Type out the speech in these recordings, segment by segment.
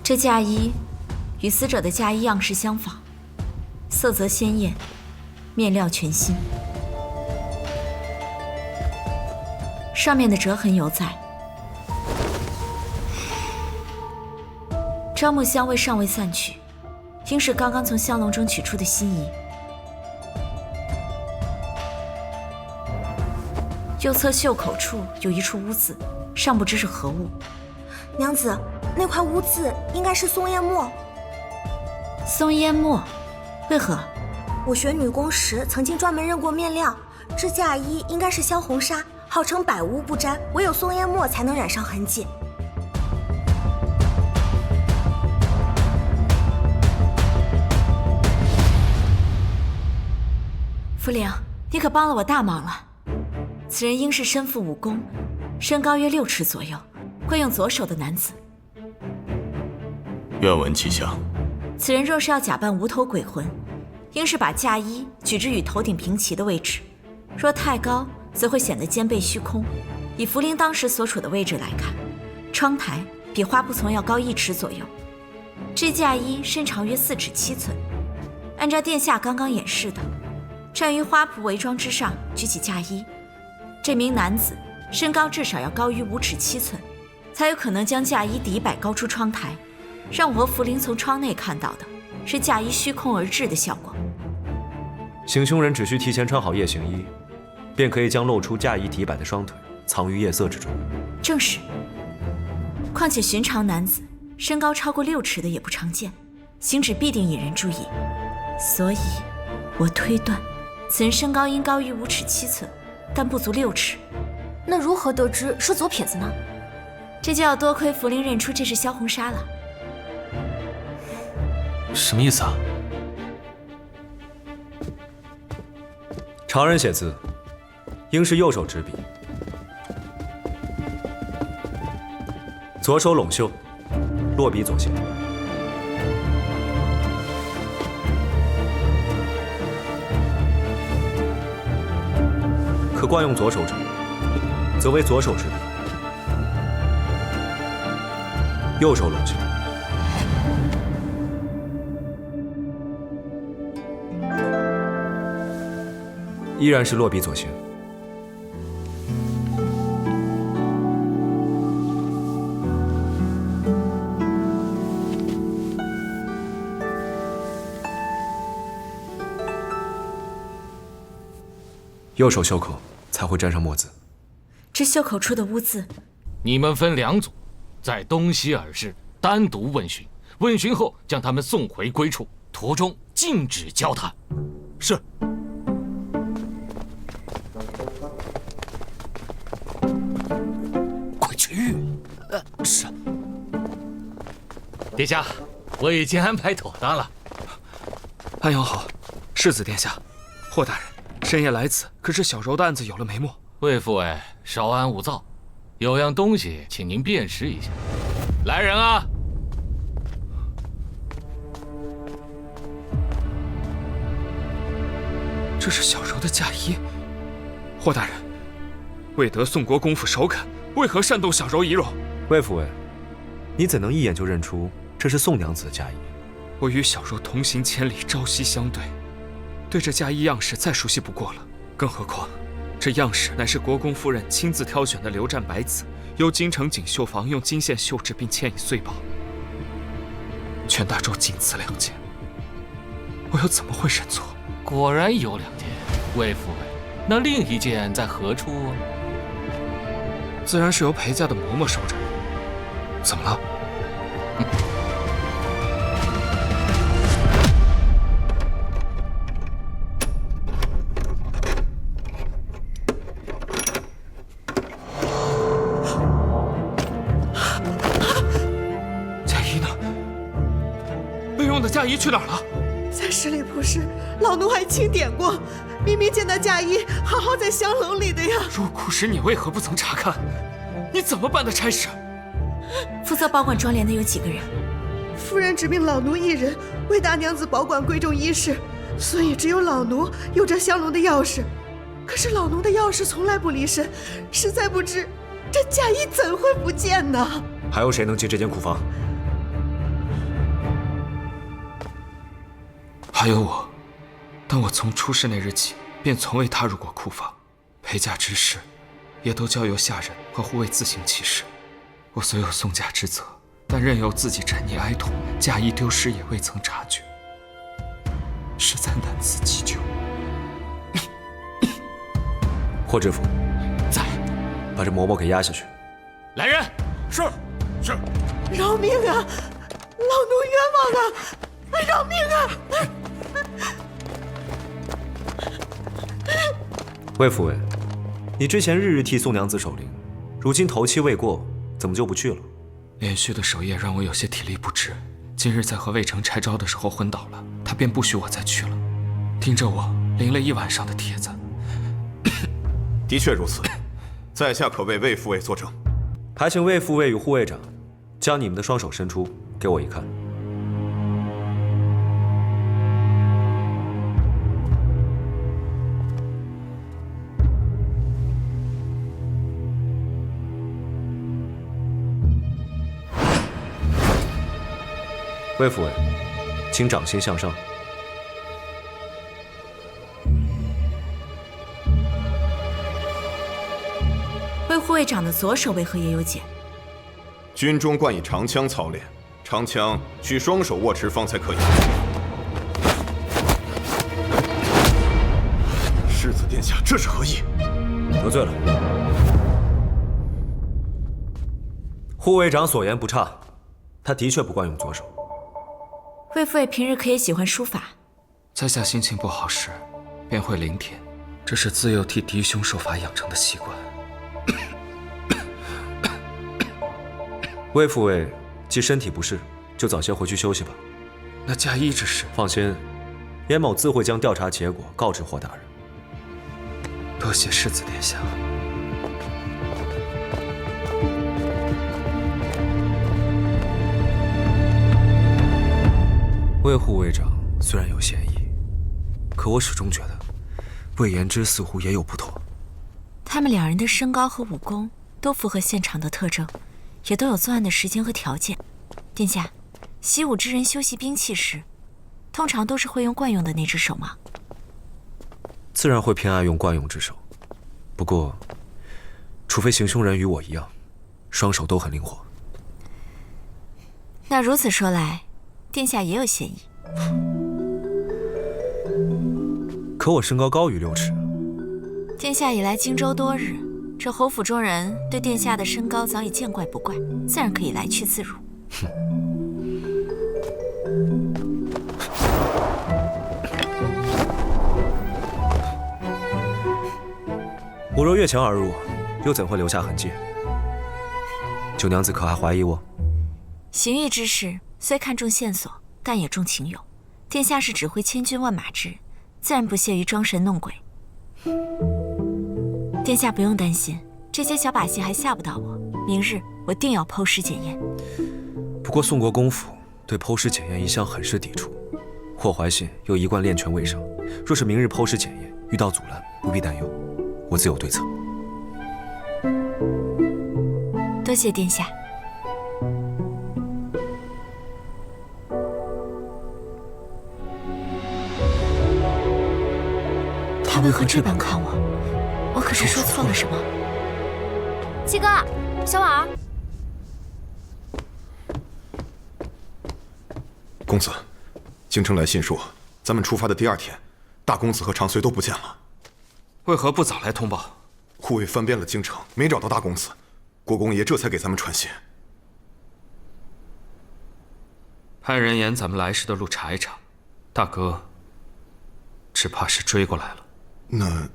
这嫁衣与死者的嫁衣样式相仿，色泽鲜艳，面料全新。上面的折痕犹在，樟木香味尚未散去，应是刚刚从香笼中取出的新衣。右侧袖口处有一处污渍，尚不知是何物。娘子，那块污渍应该是松烟墨。松烟墨，为何？我学女工时曾经专门认过面料，这嫁衣应该是香红纱，号称百污不沾，唯有松烟墨才能染上痕迹。福陵，你可帮了我大忙了。此人应是身负武功，身高约6尺左右，会用左手的男子。愿闻其详。此人若是要假扮无头鬼魂，应是把嫁衣举至与头顶平齐的位置，若太高，则会显得肩背虚空。以福陵当时所处的位置来看，窗台比花仆从要高1尺左右。这嫁衣身长约4尺7寸，按照殿下刚刚演示的，站于花仆围装之上，举起嫁衣。这名男子身高至少要高于5尺7寸，才有可能将嫁衣抵摆高出窗台，让我和福陵从窗内看到的是嫁衣虚空而至的效果。行凶人只需提前穿好夜行衣，便可以将露出嫁衣抵摆的双腿藏于夜色之中。正是。况且寻常男子身高超过6尺的也不常见，行止必定引人注意，所以我推断此人身高应高于5尺7寸，但不足6尺。那如何得知是左撇子呢？这就要多亏福陵认出这是萧红纱了。什么意思啊？常人写字，应是右手执笔，左手拢袖，落笔左行。可惯用左手者，则为左手执笔，右手拢袖。依然是落笔左行。右手袖口才会沾上墨渍。这袖口处的污渍，你们分2组，在东西耳室单独问询，问询后将他们送回归处，途中禁止交谈。是。快去！是。殿下，我已经安排妥当了。安阳好，世子殿下，霍大人。深夜来此，可是小柔的案子有了眉目。魏副委，稍安勿躁，有样东西，请您辨识一下。来人啊！这是小柔的嫁衣。霍大人，未得宋国公府首肯，为何擅动小柔遗容？魏副委，你怎能一眼就认出这是宋娘子的嫁衣？我与小柔同行千里，朝夕相对。对这嫁衣样式再熟悉不过了，更何况这样式乃是国公夫人亲自挑选的流战白子，由京城锦绣坊用金线绣制并嵌以碎宝，全大洲仅此2件，我又怎么会认错？果然有2件，魏副委，那另一件在何处？自然是由裴家的嬷嬷收着。怎么了？嫁衣去哪儿了？在十里铺时，老奴还清点过，明明见到嫁衣好好在香笼里的呀。入库时你为何不曾查看？你怎么办的差事？负责保管庄帘的有几个人？夫人指命老奴一人为大娘子保管贵重衣饰，所以只有老奴有这香笼的钥匙。可是老奴的钥匙从来不离身，实在不知这嫁衣怎会不见呢？还有谁能进这间库房？还有我，但我从出世那日起，便从未踏入过库房，陪嫁之事，也都交由下人和护卫自行其事。我虽有送嫁之责，但任由自己沉溺哀痛，嫁衣丢失也未曾察觉，实在难辞其咎。霍知府，在，把这嬷嬷给押下去。来人！是。饶命啊！老奴冤枉啊！饶命啊！魏副尉，你之前日日替宋娘子守灵，如今头七未过，怎么就不去了？连续的守夜让我有些体力不支，今日在和魏成拆招的时候昏倒了，他便不许我再去了，盯着我淋了一晚上的帖子。的确如此，在下可为魏副尉作证。还请魏副尉与护卫长将你们的双手伸出，给我一看。魏副尉，请掌心向上。魏护卫长的左手为何也有茧？军中惯以长枪操练，长枪需双手握持方才可以。世子殿下，这是何意？得罪了。护卫长所言不差，他的确不惯用左手。魏副尉平日可也喜欢书法，在下心情不好时，便会临帖，这是自幼替嫡兄受罚养成的习惯。魏副尉既身体不适，就早些回去休息吧。那嫁衣之事，放心，严某自会将调查结果告知霍大人。多谢世子殿下。魏护卫长虽然有嫌疑，可我始终觉得魏延之似乎也有不妥。他们两人的身高和武功都符合现场的特征，也都有作案的时间和条件。殿下，习武之人修习兵器时，通常都是会用惯用的那只手吗？自然会偏爱用惯用之手，不过，除非行凶人与我一样，双手都很灵活。那如此说来，殿下也有嫌疑。可我身高高于6尺。殿下已来荆州多日，这侯府中人对殿下的身高早已见怪不怪，自然可以来去自如。我若越墙而入，又怎会留下痕迹？九娘子可还怀疑我？行狱之事虽看重线索，但也重情友。殿下是指挥千军万马之人，自然不屑于装神弄鬼。殿下不用担心，这些小把戏还吓不到我。明日我定要剖尸检验。不过宋国公府对剖尸检验一向很是抵触，霍怀信又一贯练权为上，若是明日剖尸检验遇到阻拦，不必担忧，我自有对策。多谢殿下。他为何这般看我？我可是说错了什么？七哥，小婉儿，公子，京城来信说，咱们出发的第2天，大公子和长随都不见了。为何不早来通报？护卫翻遍了京城，没找到大公子，国公爷这才给咱们传信。派人沿咱们来时的路查一查，大哥只怕是追过来了。那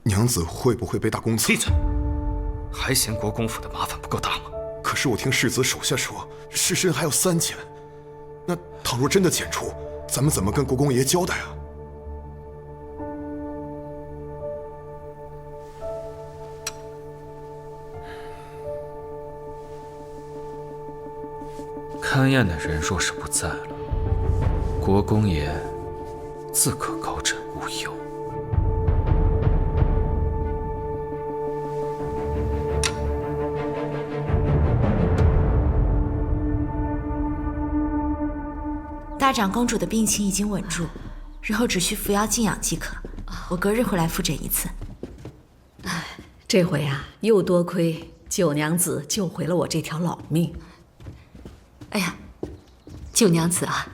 娘子会不会被大公子？闭嘴！还嫌国公府的麻烦不够大吗？可是我听世子手下说，尸身还有3件。那倘若真的检出，咱们怎么跟国公爷交代啊？勘验的人若是不在了，国公爷自可高枕无忧。大长公主的病情已经稳住，日后只需服药静养即可。我隔日会来复诊一次。这回啊，又多亏九娘子救回了我这条老命。哎呀，九娘子啊，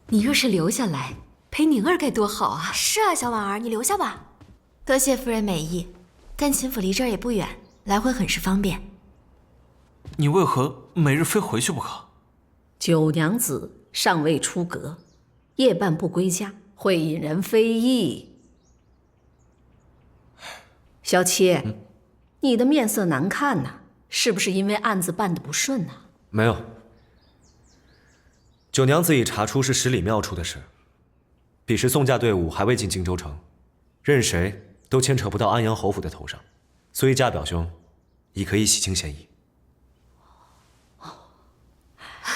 你若是留下来陪宁儿该多好啊！是啊，小婉儿，你留下吧。多谢夫人美意，但秦府离这儿也不远，来回很是方便。你为何每日非回去不可？九娘子尚未出阁，夜半不归家，会引人非议。小七，你的面色难看呐，是不是因为案子办得不顺呐？没有。九娘子已查出是十里庙出的事，彼时宋家队伍还未进荆州城，任谁都牵扯不到安阳侯府的头上，所以家表兄已可以洗清嫌疑。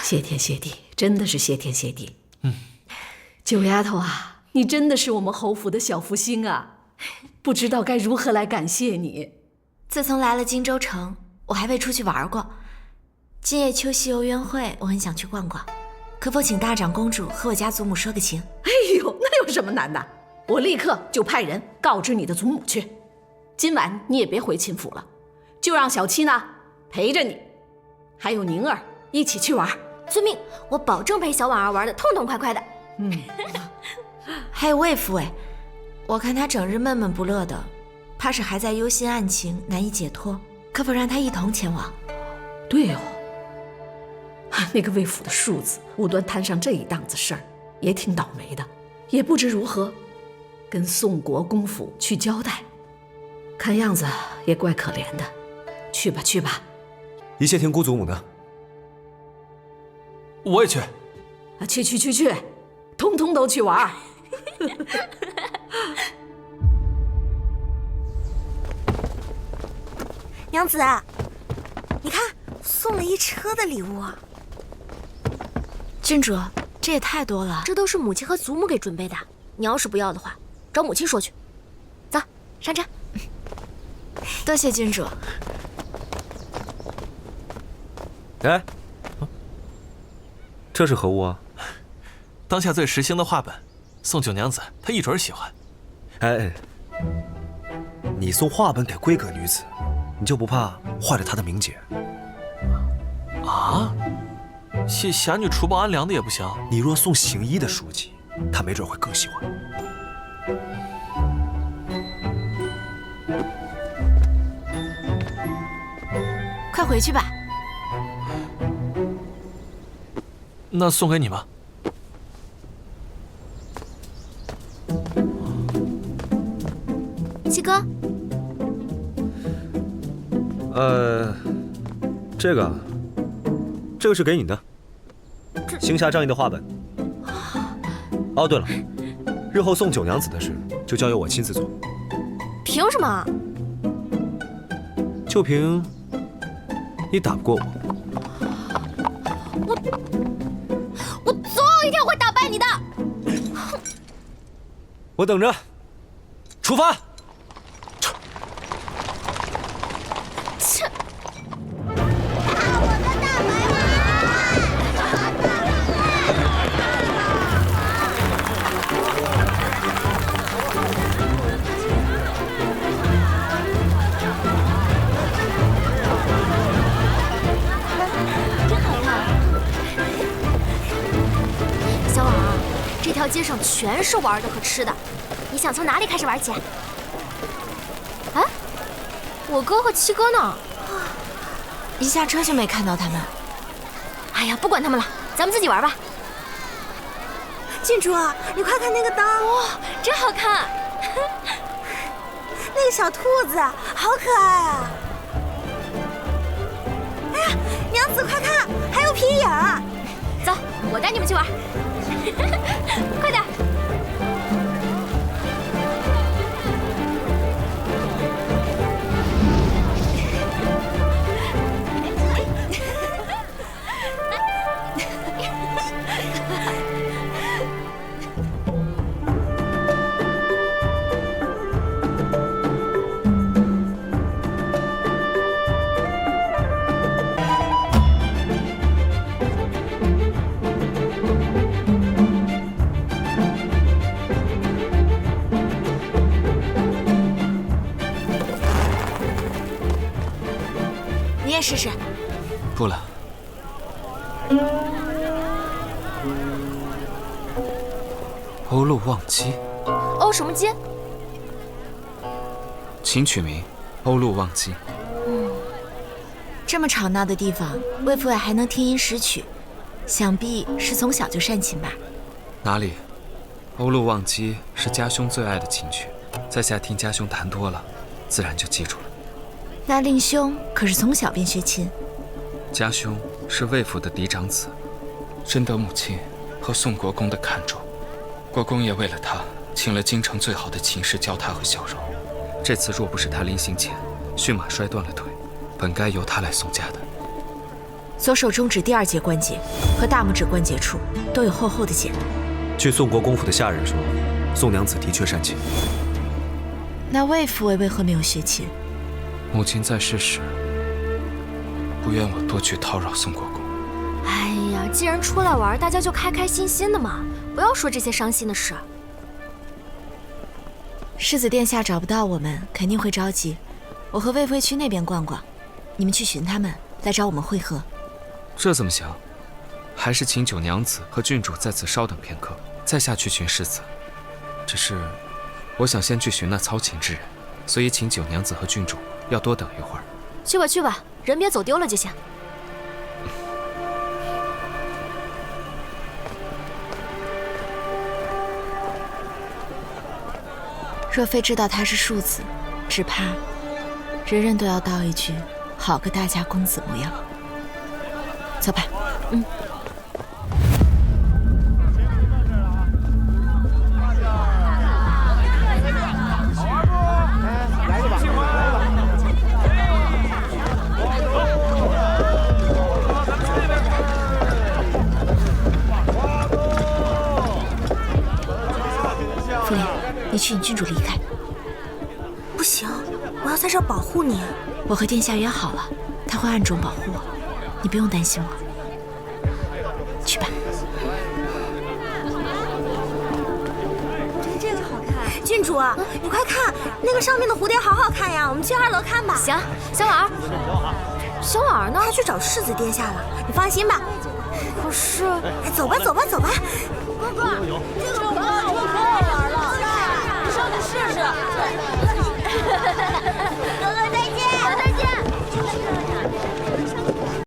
谢天谢地，真的是谢天谢地。九丫头啊，你真的是我们侯府的小福星啊！不知道该如何来感谢你。自从来了荆州城，我还未出去玩过。今夜秋夕游园会，我很想去逛逛，可否请大长公主和我家祖母说个情？哎呦，那有什么难的？我立刻就派人告知你的祖母去。今晚你也别回秦府了，就让小七呢陪着你，还有宁儿一起去玩。遵命，我保证陪小婉儿玩得痛痛快快的。还有魏府哎，我看他整日闷闷不乐的，怕是还在忧心案情，难以解脱。可否让他一同前往？对哦，那个魏府的庶子无端摊上这一档子事儿，也挺倒霉的，也不知如何跟宋国公府去交代。看样子也怪可怜的。去吧去吧。一谢亭姑祖母呢？我也去。去，通通都去玩。娘子，你看，送了一车的礼物。郡主，这也太多了。这都是母亲和祖母给准备的，你要是不要的话，找母亲说去。走，上车。多谢郡主。哎，这是何物啊？当下最时兴的画本，送九娘子，她一准喜欢。哎，你送画本给闺阁女子，你就不怕坏了她的名节？啊？写侠女除暴安良的也不行？你若送行医的书籍，她没准会更喜欢。快回去吧。那送给你吧。七哥，这个是给你的，行侠仗义的画本。哦，对了，日后送九娘子的事就交由我亲自做。凭什么？就凭你打不过我。我总有一天会打败你的。我等着。出发。切！小婉儿，这条街上全是玩的和吃的，你想从哪里开始玩起？哎，我哥和七哥呢？一下车就没看到他们。哎呀，不管他们了，咱们自己玩吧。郡主，你快看那个灯，哇，真好看！那个小兔子好可爱啊！哎呀，娘子快看，还有皮影！走，我带你们去玩。快点！也试试。不了。欧陆望姬。欧什么姬？请取名欧陆望姬。这么吵闹的地方，魏府也还能听音识曲，想必是从小就擅琴吧？哪里？欧陆望姬是家兄最爱的琴曲，在下听家兄弹多了，自然就记住了。那令兄可是从小便学琴？家兄是魏府的嫡长子，深得母亲和宋国公的看重。国公也为了他，请了京城最好的琴师教他和小柔。这次若不是他临行前驯马摔断了腿，本该由他来送嫁的。左手中指第2节关节和大拇指关节处都有厚厚的茧。据宋国公府的下人说，宋娘子的确善琴。那魏府为何没有学琴？母亲在世时，不愿我多去叨扰宋国公。哎呀，既然出来玩，大家就开开心心的嘛，不要说这些伤心的事。世子殿下找不到我们，肯定会着急。我和魏妃去那边逛逛，你们去寻他们，来找我们会合。这怎么行？还是请九娘子和郡主在此稍等片刻，再下去寻世子。只是，我想先去寻那操琴之人，所以请九娘子和郡主要多等一会儿。去吧去吧，人别走丢了就行。若非知道他是庶子，只怕人人都要道一句“好个大家公子模样”。走吧。傅莲，你去引郡主离开。不行，我要在这儿保护你。我和殿下约好了，他会暗中保护我，你不用担心我。去吧。这个好看。郡主，你快看，那个上面的蝴蝶好好看呀！我们去2楼看吧。行，小婉儿。小婉儿呢？她去找世子殿下了。你放心吧。可是，走吧，走吧，走吧。哥哥，这个可好玩了，你上去试试。哥哥